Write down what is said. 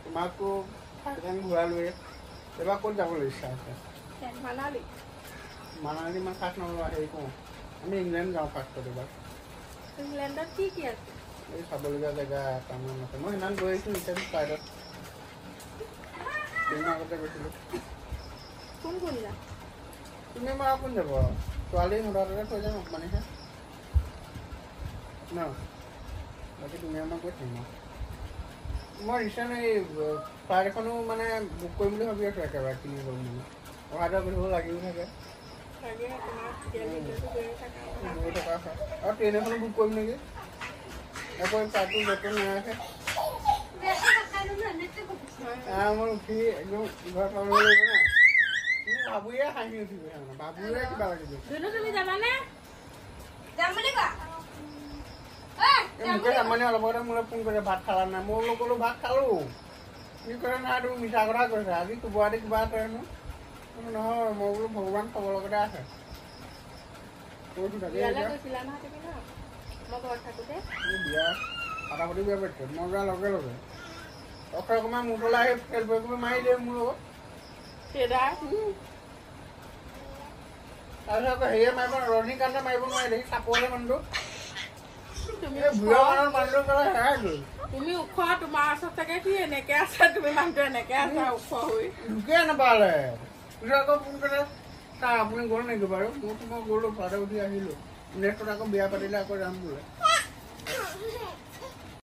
তোমাকতো ঠাইখন ঘূৰালোৱে এবাৰ ক'ত যাবলৈ ইচ্ছা আছে মানালী ইমান খাছ নল'বা হেৰি কৰোঁ আমি ইংলেণ্ড যাওঁ ফাৰ্ষ্টত এবাৰ ইংলেণ্ডত কি কি আছে এই চাবলগীয়া জেগা এটামান আছে মই সিদিনা গৈ আহিছোঁ ৰিচেণ্ট ফ্লাইটত দিনৰ আগতে গৈছিলোঁ কোন কোন যা তুমি মই কোন যাব ছোৱালী মুঠাতে থৈ যাম মানেহে ন বাকী তুমি আমাক গৈ থাকিম মই ৰিচেণ্ট এই ফ্লাইট এখনো মানে বুক কৰিম বুলি ভাবি আছোঁ একেবাৰে কিনি গ'ল মানে অহা যোৱা কৰিব লাগিও থাকে গৈ থকা হয় আৰু ট্ৰেইন এখনো বুক কৰিম নেকি আকৌ ফ্লাইটটো যতন নাৰাখে মই উঠি একদম ঘৰ পাব লাগিব না বাবুয়ে হাঁহি উঠিব মানে বাবুয়ে কিবা লাগিব তুমি যাবানে যাম বুলি কোৱা মুকেশ আম্বানী অলপ আগতে মোলৈ ফোন কৰিছে ভাত খালা নাই মই ক'লো ভাত খালোঁ কি কৰে নাই তুমি মিছা কথা কৈছা আজি কোবাদি কিবা আছে হেনো নহয় মই বোলো ভগৱান খবৰ লগতে আছে কৈছোঁ তাকে বিয়া ফাটাফটি বিয়া পাতিছে মই যোৱাৰ লগে লগে অকণমান মোৰলৈ আহি খেল কৰি মাৰি দিয়ে মোৰ লগত তাৰপিছত আকৌ হেৰিয়ে মাৰিব ৰজনীকান্তে মাৰিব নোৱাৰিলে সি চাপৰলে মানুহটো তুমি ওখ তোমাৰ ওচৰত চাগে কি এনেকে আছে তুমি মানুহটো এনেকে আছা ওখ হৈ ঢুকে নাপালে পিছত আকৌ ফোন কৰে ছাৰ আপুনি গ'ল নেকি বাৰু মই গ'লো ফ্লাইটত উঠি আহিলোঁ নেক্সটত আকৌ বিয়া পাতিলে আকৌ যাম বোলে